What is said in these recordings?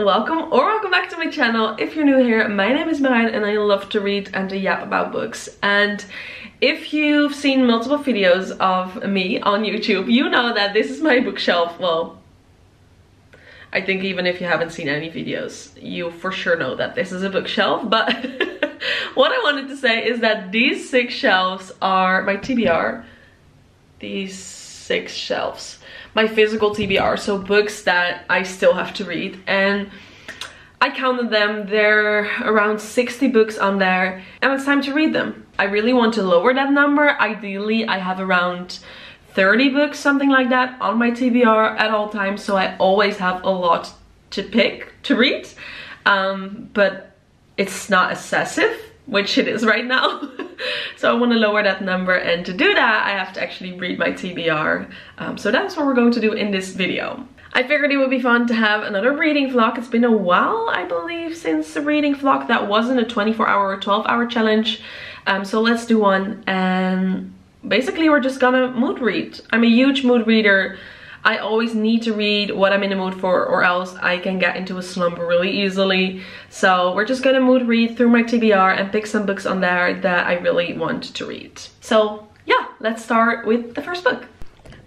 welcome or welcome back to my channel. If you're new here, my name is Marijn and I love to read and to yap about books. And if you've seen multiple videos of me on YouTube, you know that this is my bookshelf. Well, I think even if you haven't seen any videos, you for sure know that this is a bookshelf. But what I wanted to say is that these 6 shelves are my TBR. These 6 shelves. My physical TBR, so books that I still have to read. And I counted them, there are around 60 books on there, and it's time to read them. I really want to lower that number. Ideally, I have around 30 books, something like that, on my TBR at all times, so I always have a lot to pick to read. But it's not excessive, which it is right now. So I want to lower that number, and to do that I have to actually read my TBR. So that's what we're going to do in this video. I figured it would be fun to have another reading vlog. It's been a while, I believe, since the reading vlog that wasn't a 24-hour or 12-hour challenge. So let's do one, and basically we're just gonna mood read. I'm a huge mood reader. I always need to read what I'm in the mood for, or else I can get into a slump really easily. So we're just gonna mood read through my TBR and pick some books on there that I really want to read. So yeah, let's start with the first book.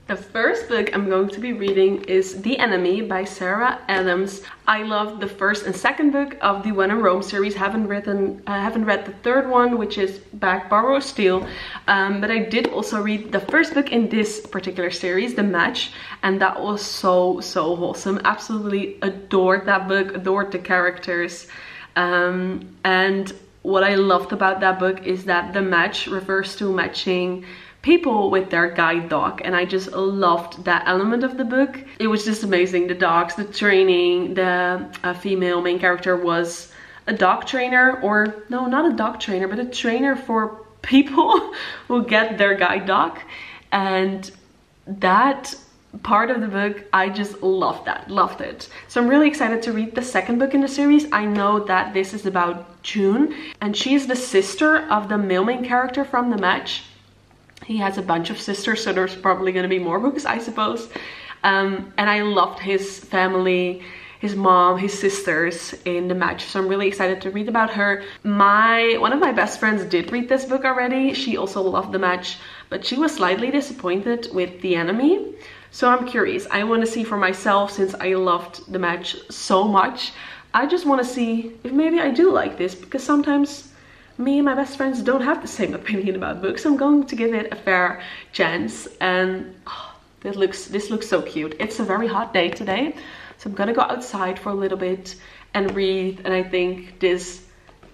The first book I'm going to be reading is The Enemy by Sarah Adams. I loved the first and second book of the When in Rome series. Haven't read the third one, which is Back Borrow Steal. But I did also read the first book in this particular series, The Match, and that was so wholesome. Absolutely adored that book, adored the characters. And what I loved about that book is that the match refers to matching people with their guide dog, and I just loved that element of the book. It was just amazing. The dogs, the training, the female main character was a dog trainer, or no, not a dog trainer, but a trainer for people who get their guide dog. And that part of the book, I just loved it. So I'm really excited to read the second book in the series. I know that this is about June, and she's the sister of the male main character from The Match. He has a bunch of sisters, so there's probably going to be more books, I suppose. And I loved his family, his mom, his sisters in The Match. So I'm really excited to read about her. One of my best friends did read this book already. She also loved The Match, but she was slightly disappointed with The Enemy. So I'm curious. I want to see for myself, since I loved The Match so much. I just want to see if maybe I do like this, because sometimes me and my best friends don't have the same opinion about books. I'm going to give it a fair chance, and oh, this looks so cute. It's a very hot day today, so I'm gonna go outside for a little bit and read. And I think this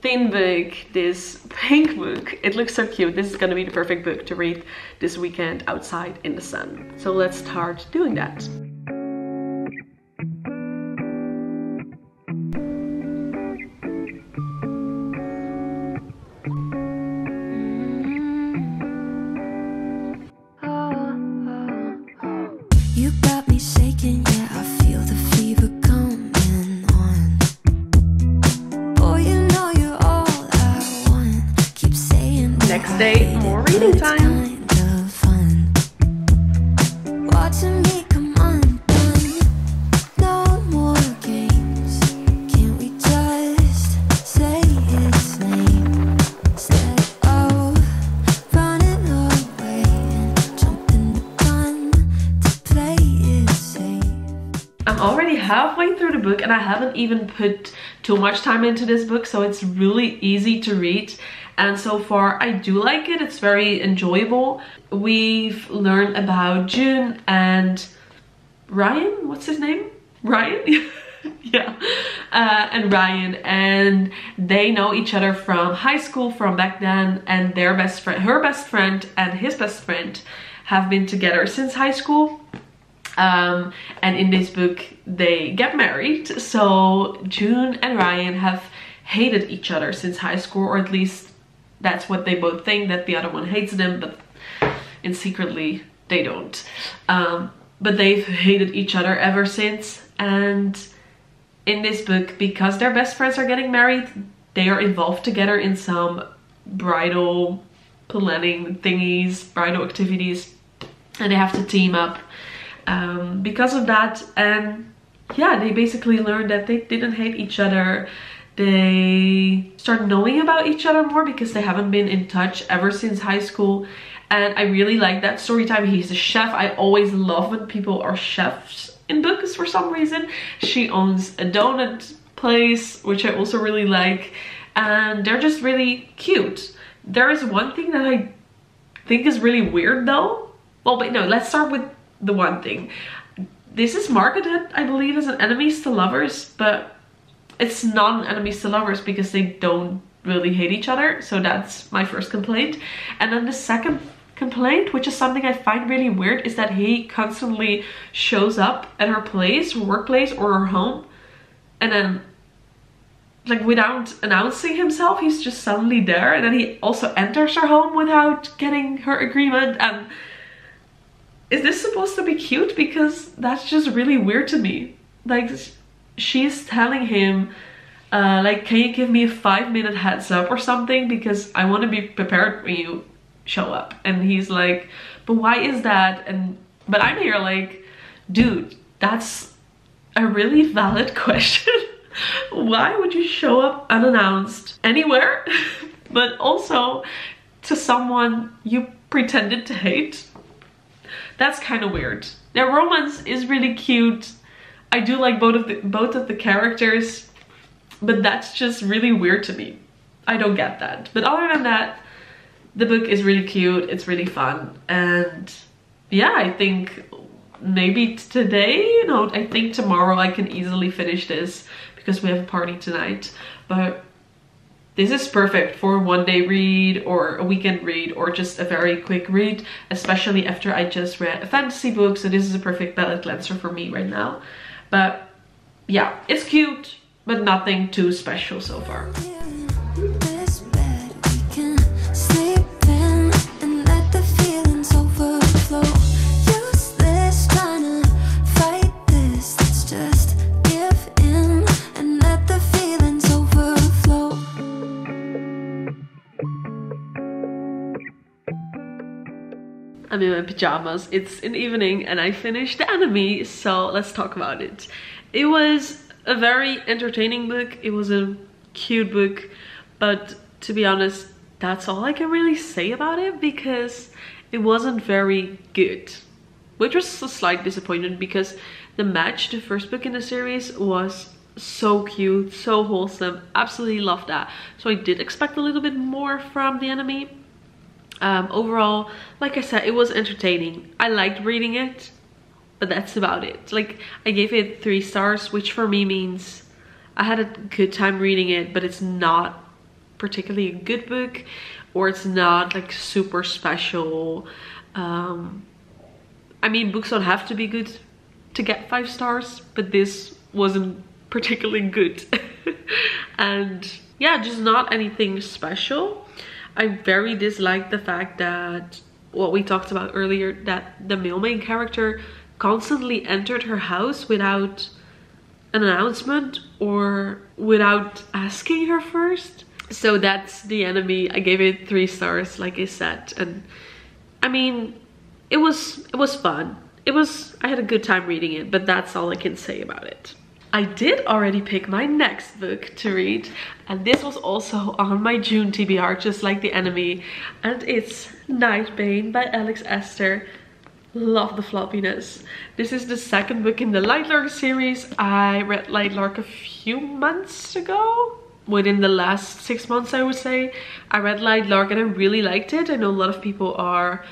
thin book, this pink book, it looks so cute. This is gonna be the perfect book to read this weekend outside in the sun. So let's start doing that. Next day, more reading time. I'm already halfway through the book, and I haven't even put too much time into this book, so it's really easy to read. And so far I do like it. It's very enjoyable. We've learned about June and Ryan, what's his name? Ryan? Yeah. And Ryan, and they know each other from high school, from back then, and her best friend and his best friend have been together since high school. And in this book they get married. So June and Ryan have hated each other since high school, or at least that's what they both think, that the other one hates them, but secretly they don't. But they've hated each other ever since. And in this book, because their best friends are getting married, they are involved together in some bridal planning thingies, bridal activities, and they have to team up because of that. And yeah, they basically learn that they didn't hate each other. They start knowing about each other more because they haven't been in touch ever since high school. And I really like that story time. He's a chef. I always love when people are chefs in books for some reason. She owns a donut place, which I also really like. And they're just really cute. There is one thing that I think is really weird though. Well, but no, let's start with the one thing. This is marketed, I believe, as an enemies to lovers, but it's not an enemies to lovers because they don't really hate each other. So that's my first complaint. And then the second complaint, which is something I find really weird, is that he constantly shows up at her place, her workplace, or her home, and then like without announcing himself, he's just suddenly there. And then he also enters her home without getting her agreement. And is this supposed to be cute? Because that's just really weird to me. Like, she's telling him like, can you give me a 5-minute heads up or something, because I want to be prepared when you show up. And he's like, but why is that? And but I'm here like, dude, that's a really valid question. Why would you show up unannounced anywhere, but also to someone you pretended to hate? That's kind of weird. Their romance is really cute. I do like both of the characters, but that's just really weird to me. I don't get that. But other than that, the book is really cute. It's really fun. And yeah, I think maybe today, no, I think tomorrow I can easily finish this because we have a party tonight. But this is perfect for a one-day read or a weekend read or just a very quick read, especially after I just read a fantasy book. So this is a perfect palate cleanser for me right now. But yeah, it's cute, but nothing too special so far. I'm in my pajamas, it's in the evening, and I finished The Enemy, so let's talk about it. It was a very entertaining book, it was a cute book, but to be honest, that's all I can really say about it because it wasn't very good. Which was a slight disappointment because The Match, the first book in the series, was so cute, so wholesome, absolutely loved that. So I did expect a little bit more from The Enemy. Overall, like I said, it was entertaining. I liked reading it, but that's about it. Like, I gave it 3 stars, which for me means I had a good time reading it, but it's not particularly a good book, or it's not like super special. I mean, books don't have to be good to get 5 stars, but this wasn't particularly good. And yeah, just not anything special. I very disliked the fact that, what we talked about earlier, that the male main character constantly entered her house without an announcement or without asking her first. So that's The Enemy. I gave it 3 stars, like I said. And I mean, it was fun. I had a good time reading it, but that's all I can say about it. I did already pick my next book to read, and this was also on my June TBR, just like The Enemy, and it's Nightbane by Aster. Love the floppiness. This is the second book in the Lightlark series. I read Lightlark a few months ago. Within the last 6 months, I would say. I read Lightlark and I really liked it. I know a lot of people have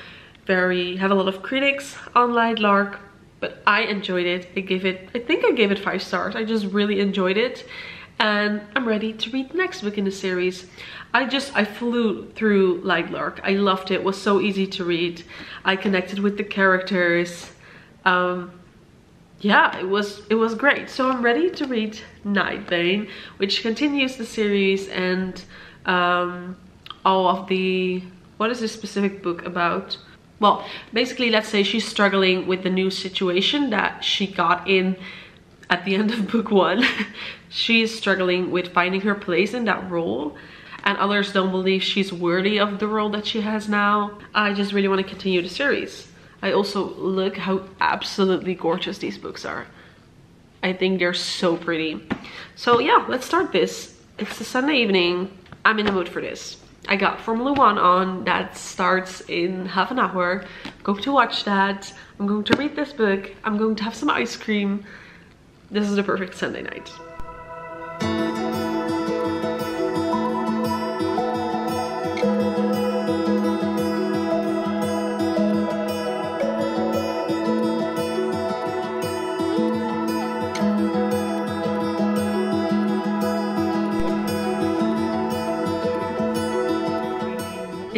a lot of critics on Lightlark, but I enjoyed it. I think I gave it 5 stars. I just really enjoyed it. And I'm ready to read the next book in the series. I flew through Lightlark. I loved it. It was so easy to read. I connected with the characters. Yeah, it was great. So I'm ready to read Nightbane, which continues the series and all of the... What is this specific book about? Well, basically, let's say she's struggling with the new situation that she got in at the end of book 1. She's struggling with finding her place in that role, and others don't believe she's worthy of the role that she has now. I just really want to continue the series. I also look how absolutely gorgeous these books are. I think they're so pretty. So yeah, let's start this. It's a Sunday evening. I'm in the mood for this. I got Formula 1 on. That starts in half an hour. I'm going to watch that. I'm going to read this book. I'm going to have some ice cream. This is the perfect Sunday night.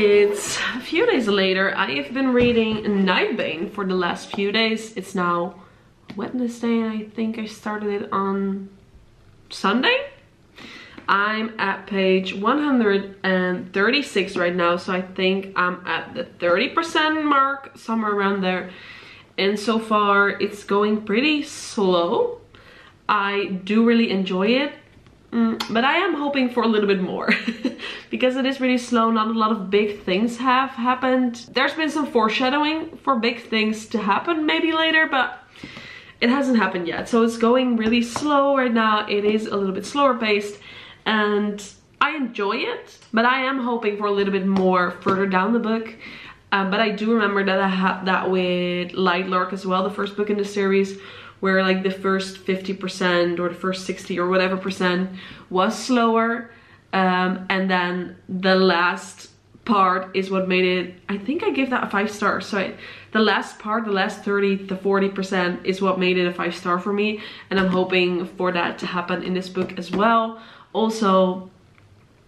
It's a few days later. I have been reading Nightbane for the last few days. It's now Wednesday. I think I started it on Sunday. I'm at page 136 right now, so I think I'm at the 30% mark, somewhere around there. And so far it's going pretty slow. I do really enjoy it. But I am hoping for a little bit more because it is really slow. Not a lot of big things have happened. There's been some foreshadowing for big things to happen maybe later, but it hasn't happened yet. So it's going really slow right now. It is a little bit slower paced and I enjoy it, but I am hoping for a little bit more further down the book. But I do remember that I had that with Lightlark as well, the first book in the series, where like the first 50% or the first 60 or whatever percent was slower. And then the last part is what made it, I think I gave that a 5 stars. So the last part, the last 30 to 40% is what made it a 5 star for me. And I'm hoping for that to happen in this book as well. Also,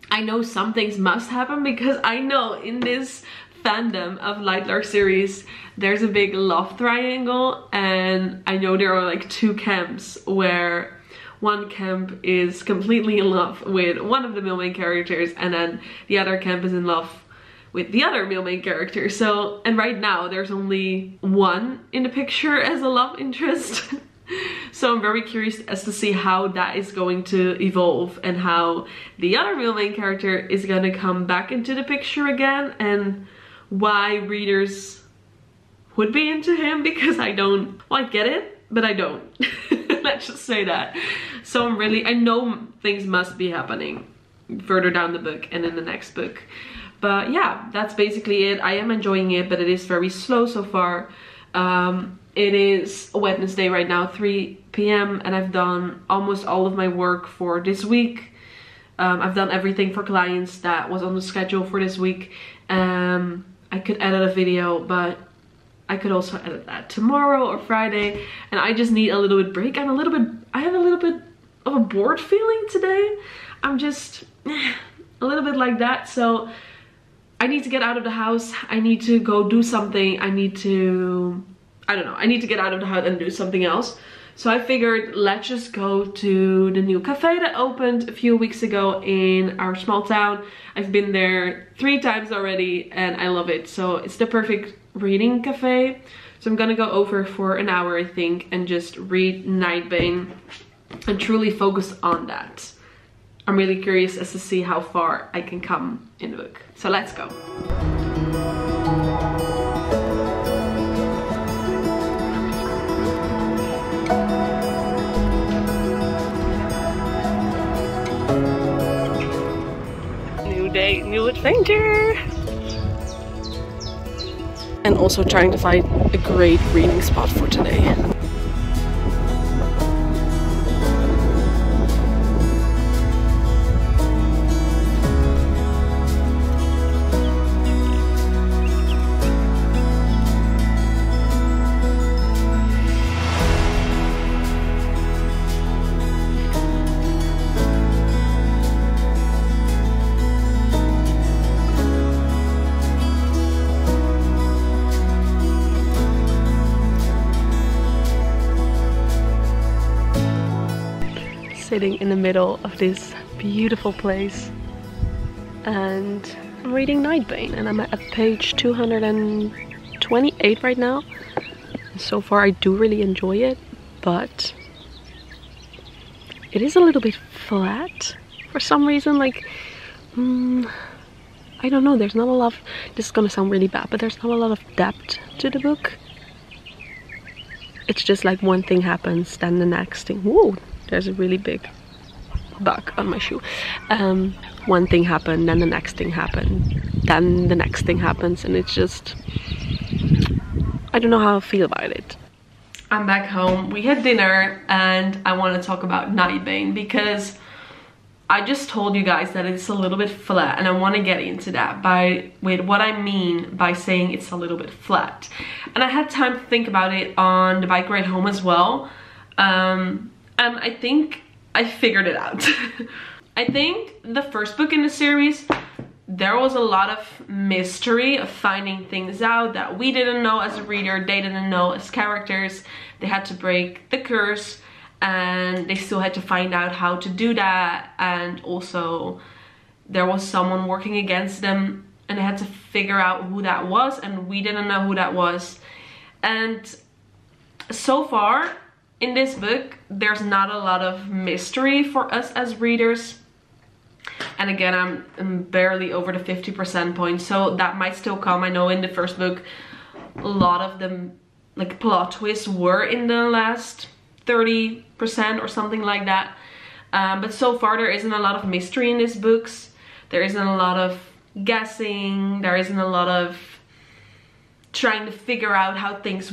I know some things must happen because I know in this fandom of Lightlark series there's a big love triangle, and I know there are like 2 camps where one camp is completely in love with one of the male main characters and then the other camp is in love with the other male main character. So, and right now there's only one in the picture as a love interest. So I'm very curious as to see how that is going to evolve and how the other male main character is gonna come back into the picture again, and why readers would be into him, because I don't, well, I get it, but I don't. Let's just say that. So I know things must be happening further down the book and in the next book. But yeah, that's basically it. I am enjoying it, but it is very slow so far. It is Wednesday right now, 3 p.m. and I've done almost all of my work for this week. I've done everything for clients that was on the schedule for this week. I could edit a video, but I could also edit that tomorrow or Friday, and I just need a little bit break. I have a little bit of a bored feeling today. I'm just a little bit like that, so I need to get out of the house. I need to go do something. I need to get out of the house and do something else. So I figured, let's just go to the new cafe that opened a few weeks ago in our small town. I've been there 3 times already and I love it. So it's the perfect reading cafe. So I'm gonna go over for an hour, I think, and just read Nightbane and truly focus on that. I'm really curious as to see how far I can come in the book. So let's go. Day, new adventure, and also trying to find a great reading spot for today. Sitting in the middle of this beautiful place, and I'm reading Nightbane, and I'm at page 228 right now. And so far I do really enjoy it, but it is a little bit flat for some reason. Like, I don't know, there's not a lot of, this is gonna sound really bad, but there's not a lot of depth to the book. it's just like one thing happens, then the next thing. Whoa, there's a really big bug on my shoe. One thing happened, then the next thing happened, then the next thing happens, and it's just, I don't know how I feel about it. I'm back home, we had dinner, and I want to talk about Nightbane because I just told you guys that it's a little bit flat, and I want to get into that with what I mean by saying it's a little bit flat. And I had time to think about it on the bike ride home as well, and I think I figured it out. I think the first book in the series, there was a lot of mystery of finding things out that we didn't know as a reader, they didn't know as characters. They had to break the curse, and they still had to find out how to do that, and also there was someone working against them and they had to figure out who that was, and we didn't know who that was. And so far in this book there's not a lot of mystery for us as readers, and again I'm barely over the 50% point, so that might still come. I know in the first book a lot of them, like, plot twists were in the last 30% or something like that, but so far there isn't a lot of mystery in these books. There isn't a lot of guessing, there isn't a lot of trying to figure out how things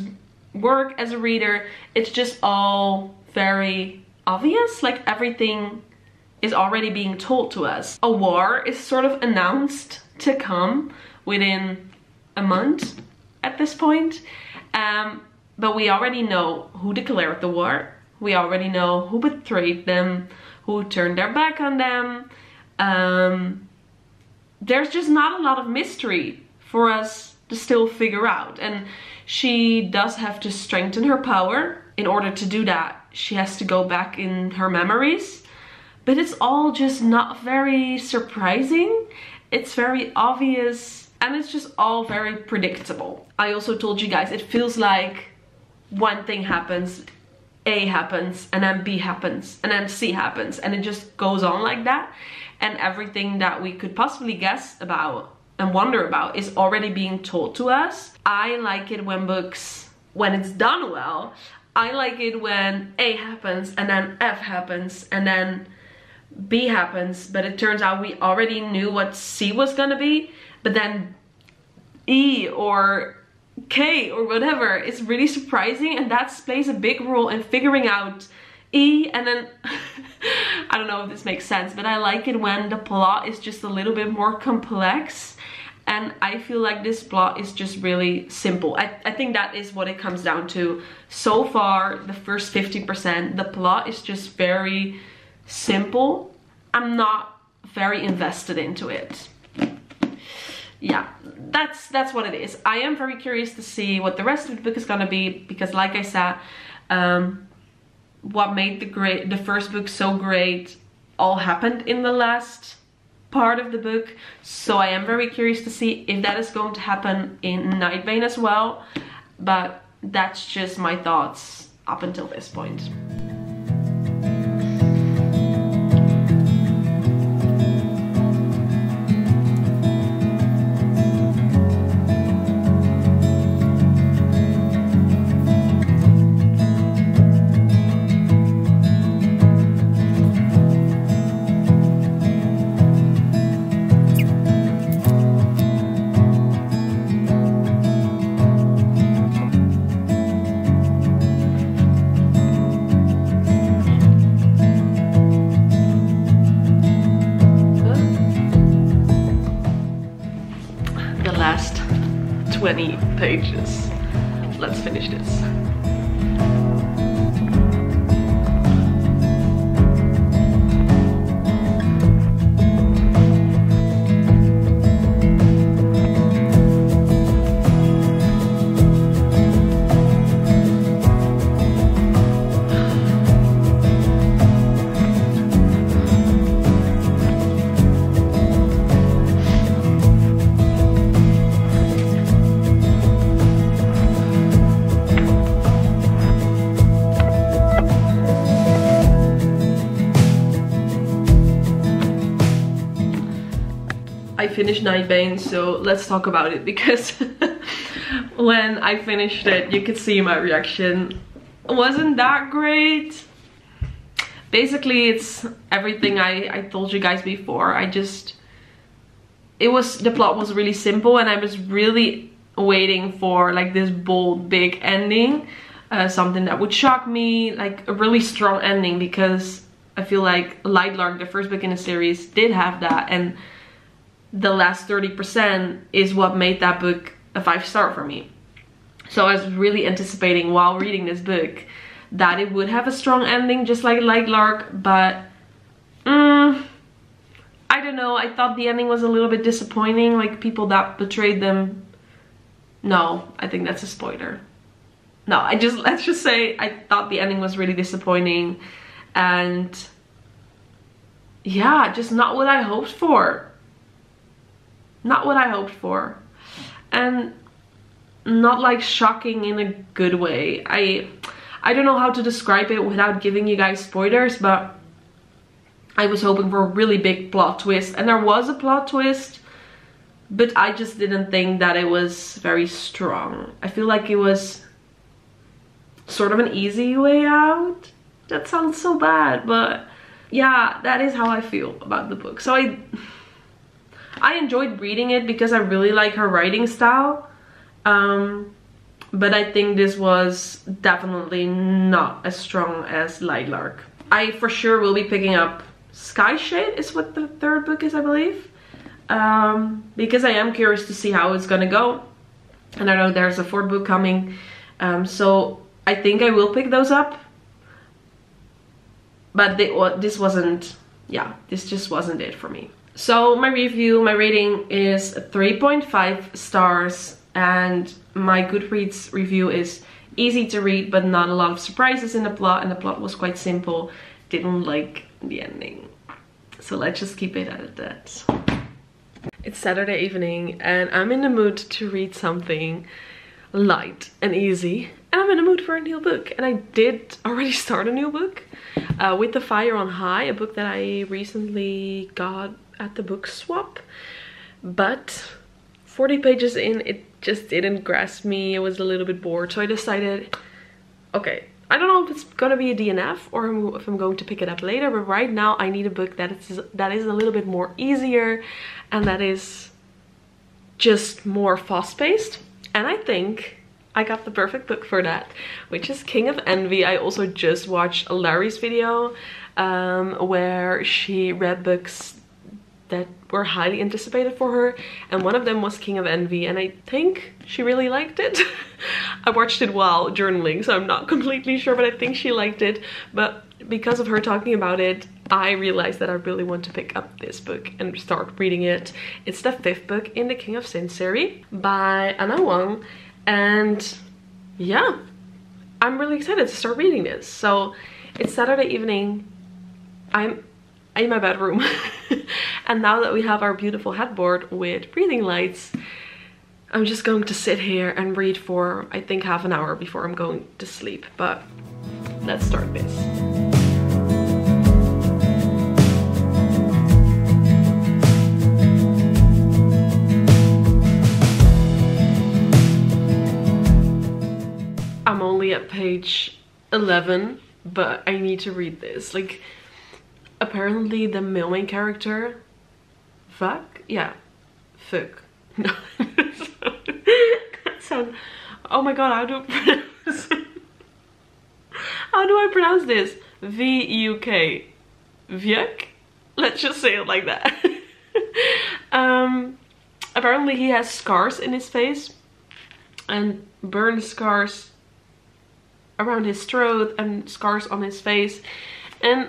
work as a reader. It's just all very obvious, like everything is already being told to us. A war is sort of announced to come within a month at this point. But we already know who declared the war. We already know who betrayed them, who turned their back on them. There's just not a lot of mystery for us to still figure out. And she does have to strengthen her power. In order to do that, she has to go back in her memories. But it's all just not very surprising. It's very obvious, and it's just all very predictable. I also told you guys, it feels like one thing happens, A happens, and then B happens, and then C happens, and it just goes on like that. And everything that we could possibly guess about and wonder about is already being told to us. I like it when books, when it's done well, I like it when A happens, and then F happens, and then B happens, but it turns out we already knew what C was gonna be, but then E or K or whatever is really surprising, and that plays a big role in figuring out E. And then I don't know if this makes sense, but I like it when the plot is just a little bit more complex, and I feel like this plot is just really simple. I think that is what it comes down to. So far, the first 50%, the plot is just very simple. I'm not very invested into it. Yeah, that's what it is. I am very curious to see what the rest of the book is gonna be, because like I said, what made the first book so great all happened in the last part of the book. So I am very curious to see if that is going to happen in Nightbane as well. But that's just my thoughts up until this point. Last 20 pages. Let's finish this. I finished Nightbane, so let's talk about it, because when I finished it, you could see my reaction. wasn't that great. Basically, it's everything I told you guys before. The plot was really simple, and I was really waiting for like this bold, big ending. Something that would shock me, like a really strong ending, because I feel like Light Lark, the first book in the series, did have that, and the last 30% is what made that book a 5-star for me. So I was really anticipating while reading this book that it would have a strong ending, just like Light Lark, but I don't know, I thought the ending was a little bit disappointing, like people that betrayed them. No, I think that's a spoiler. No, let's just say I thought the ending was really disappointing, and yeah, just not what I hoped for. Not what I hoped for. And not like shocking in a good way. I don't know how to describe it without giving you guys spoilers, but I was hoping for a really big plot twist, and there was a plot twist, but I just didn't think that it was very strong. I feel like it was sort of an easy way out. That sounds so bad, but yeah, that is how I feel about the book. So I enjoyed reading it because I really like her writing style, but I think this was definitely not as strong as Light Lark. I for sure will be picking up Sky Shade, is what the third book is, I believe, because I am curious to see how it's gonna go, and I know there's a fourth book coming, so I think I will pick those up. But this just wasn't it for me. So my rating is 3.5 stars, and my Goodreads review is easy to read but not a lot of surprises in the plot, and the plot was quite simple. Didn't like the ending. So let's just keep it at that. It's Saturday evening and I'm in the mood to read something light and easy, and I'm in the mood for a new book, and I did already start a new book with The Fire on High, a book that I recently got at the book swap, but 40 pages in, it just didn't grasp me. I was a little bit bored, so I decided, okay, I don't know if it's gonna be a DNF or if I'm going to pick it up later, but right now I need a book that is a little bit more easier and that is just more fast-paced. And I think I got the perfect book for that, which is King of Envy. I also just watched Larry's video where she read books that were highly anticipated for her, and one of them was King of Envy, and I think she really liked it. I watched it while journaling, so I'm not completely sure, but I think she liked it. But because of her talking about it, I realized that I really want to pick up this book and start reading it. It's the 5th book in the King of Sin series by Huang, and yeah, I'm really excited to start reading this. So it's Saturday evening, I'm in my bedroom, and now that we have our beautiful headboard with breathing lights, I'm just going to sit here and read for, I think, half an hour before I'm going to sleep. But let's start this. I'm only at page 11, but I need to read this. Like, apparently the main character, fuck? Yeah, fuck. No. That sounds, oh my god, how do I pronounce this? V-U-K. Vyuk? Let's just say it like that. Apparently he has scars in his face, and burn scars around his throat and scars on his face, and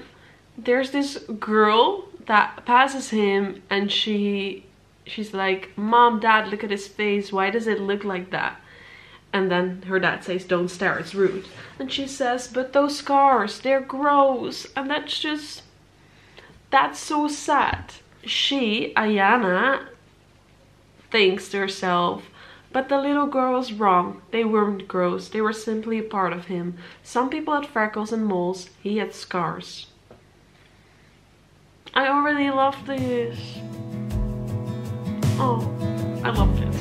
there's this girl that passes him, and she's like, Mom, Dad, look at his face, why does it look like that? And then her dad says, don't stare, it's rude. And she says, but those scars, they're gross. And that's so sad. She, Ayana, thinks to herself, but the little girl was wrong. They weren't gross, they were simply a part of him. Some people had freckles and moles, he had scars. I already love this. Oh, I love this.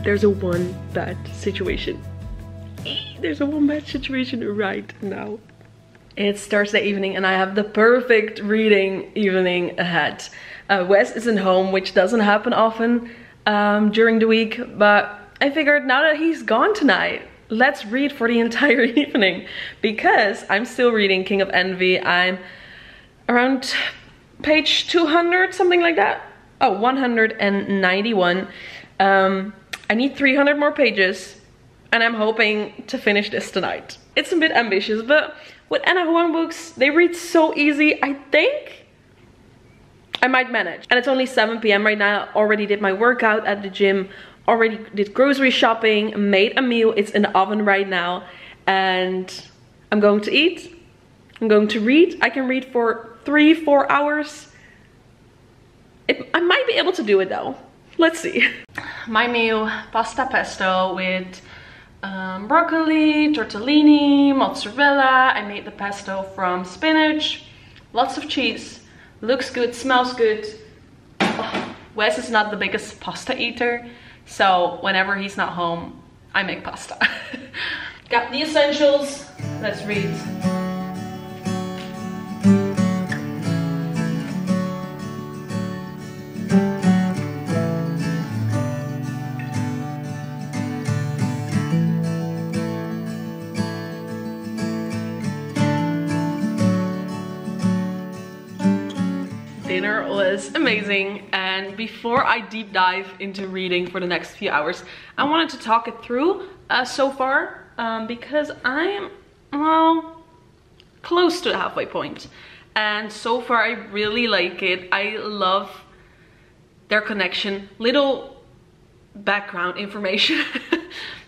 there's a one bad situation. There's a one bad situation right now. It's Thursday evening and I have the perfect reading evening ahead. Wes isn't home, which doesn't happen often during the week, but I figured now that he's gone tonight, let's read for the entire evening, because I'm still reading King of Envy. I'm around page 200, something like that. Oh, 191. I need 300 more pages and I'm hoping to finish this tonight. It's a bit ambitious, but with Anna Huang books, they read so easy. I think I might manage. And it's only 7 p.m. right now. I already did my workout at the gym, already did grocery shopping, made a meal. It's in the oven right now. And I'm going to eat. I'm going to read. I can read for 3-4 hours. I might be able to do it though. Let's see. My meal, pasta pesto with broccoli, tortellini, mozzarella. I made the pesto from spinach, lots of cheese, looks good, smells good. Oh, Wes is not the biggest pasta eater, so whenever he's not home, I make pasta. Got the essentials, let's read. Dinner was amazing, and before I deep dive into reading for the next few hours, I wanted to talk it through so far because I'm, well, close to the halfway point, and so far I really like it. I love their connection. Little background information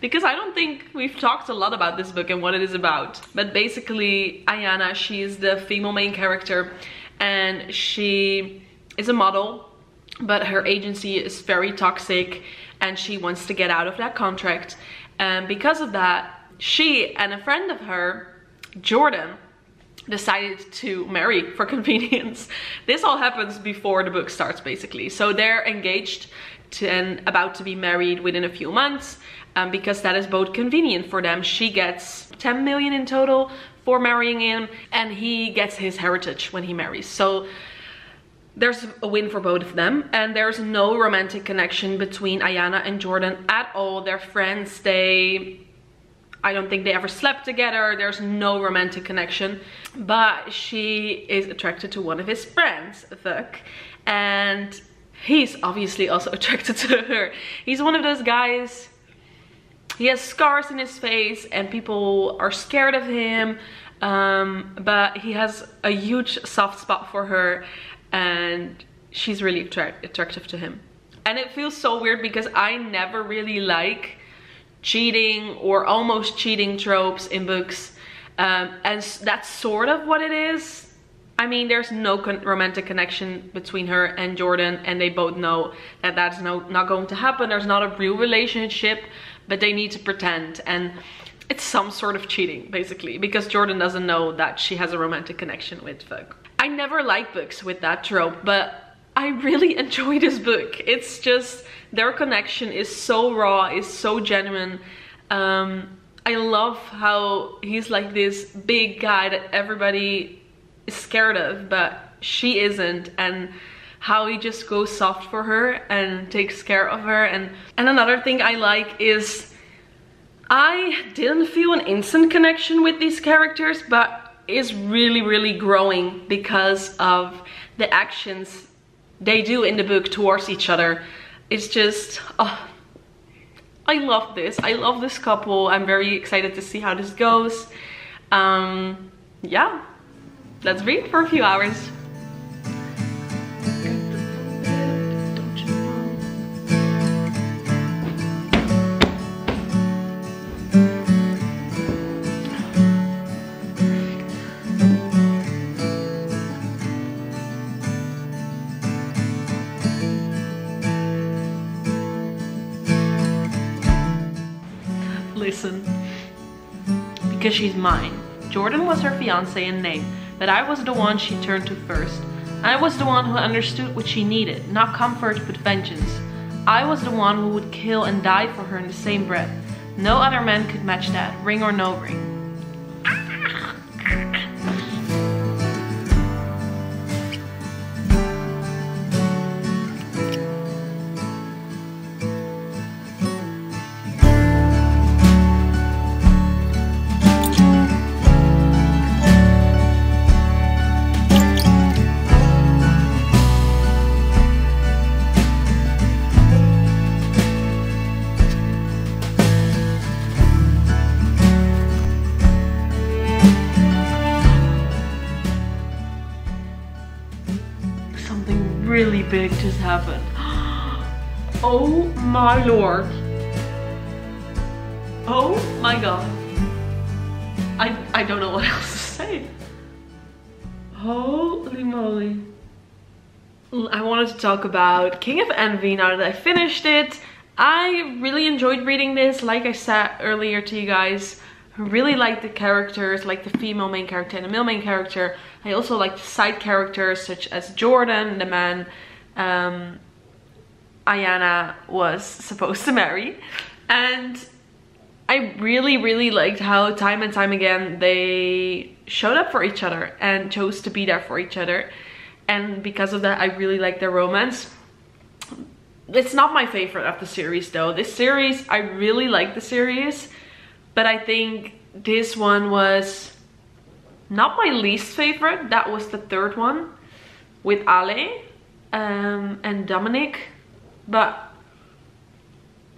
because I don't think we've talked a lot about this book and what it is about, but basically Ayana, she is the female main character and she is a model, but her agency is very toxic and she wants to get out of that contract, and because of that she and a friend of her, Jordan, decided to marry for convenience. This all happens before the book starts basically, so they're engaged and about to be married within a few months, because that is both convenient for them. She gets 10 million in total for marrying him, and he gets his heritage when he marries. So there's a win for both of them, and there's no romantic connection between Ayana and Jordan at all. They're friends. I don't think they ever slept together. There's no romantic connection, but she is attracted to one of his friends, Huang, and he's obviously also attracted to her. He's one of those guys, he has scars in his face and people are scared of him, but he has a huge soft spot for her and she's really attractive to him. And it feels so weird because I never really like cheating or almost cheating tropes in books, and that's sort of what it is. I mean, there's no romantic connection between her and Jordan, and they both know that that's not going to happen. There's not a real relationship, but they need to pretend, and it's some sort of cheating basically, because Jordan doesn't know that she has a romantic connection with Huang. I never like books with that trope, but I really enjoy this book. It's just, their connection is so raw, is so genuine. I love how he's like this big guy that everybody is scared of, but she isn't, and how he just goes soft for her and takes care of her. And another thing I like is I didn't feel an instant connection with these characters, but is really growing because of the actions they do in the book towards each other. It's just, oh, I love this. I love this couple. I'm very excited to see how this goes. Yeah, let's read for a few hours. Listen, because she's mine. Jordan was her fiance in name, but I was the one she turned to first. I was the one who understood what she needed, not comfort but vengeance. I was the one who would kill and die for her in the same breath. No other man could match that, ring or no ring. Really big just happened. Oh my lord. Oh my god. I don't know what else to say. Holy moly. I wanted to talk about King of Envy now that I finished it. I really enjoyed reading this. Like I said earlier to you guys, I really liked the characters, like the female main character and the male main character. I also liked the side characters such as Jordan, the man Ayanna was supposed to marry. And I really liked how time and time again they showed up for each other and chose to be there for each other. And because of that, I really liked their romance. It's not my favorite of the series though. This series, I really like the series, but I think this one was not my least favorite. That was the third one with Ale and Dominic. But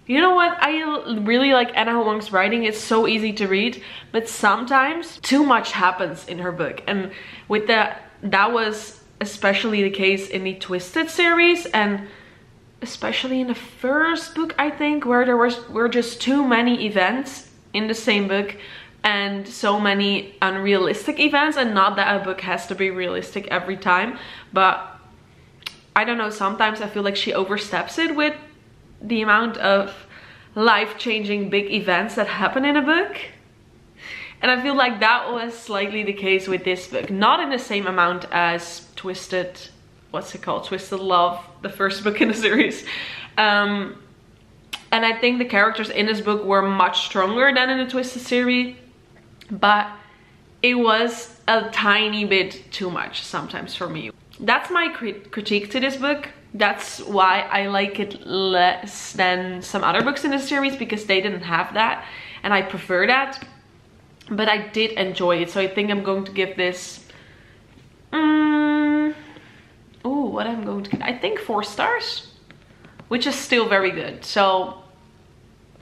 you know what? I really like Anna Huang's writing. It's so easy to read, but sometimes too much happens in her book. And with that was especially the case in the Twisted series, and especially in the first book, I think, where there were just too many events in the same book and so many unrealistic events. And not that a book has to be realistic every time, but I don't know, sometimes I feel like she oversteps it with the amount of life-changing big events that happen in a book. And I feel like that was slightly the case with this book. Not in the same amount as Twisted, what's it called? Twisted Love, the first book in the series. And I think the characters in this book were much stronger than in the Twisted series. But it was a tiny bit too much sometimes for me. That's my critique to this book. That's why I like it less than some other books in the series, because they didn't have that and I prefer that. But I did enjoy it, so I think I'm going to give this what I'm going to give, I think 4 stars, which is still very good. So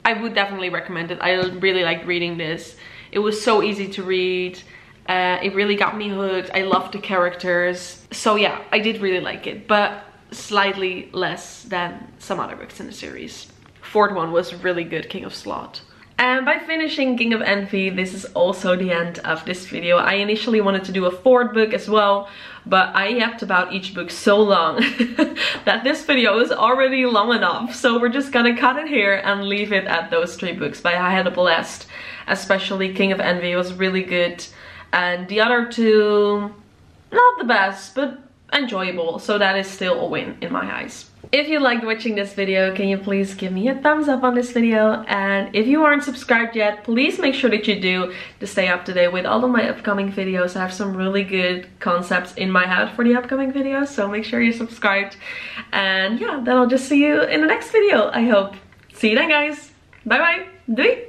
I would definitely recommend it. I really liked reading this. It was so easy to read. It really got me hooked. I loved the characters. So yeah, I did really like it, but slightly less than some other books in the series. Fourth one was really good, King of Slot. And by finishing King of Envy, this is also the end of this video. I initially wanted to do a 4th book as well, but I yapped about each book so long that this video is already long enough. So we're just gonna cut it here and leave it at those 3 books. But I had a blast, especially King of Envy was really good. And the other 2, not the best, but enjoyable. So that is still a win in my eyes. If you liked watching this video, can you please give me a thumbs up on this video? And if you aren't subscribed yet, please make sure that you do to stay up to date with all of my upcoming videos. I have some really good concepts in my head for the upcoming videos, so make sure you're subscribed. And yeah, then I'll just see you in the next video, I hope. See you then, guys. Bye bye. Doei!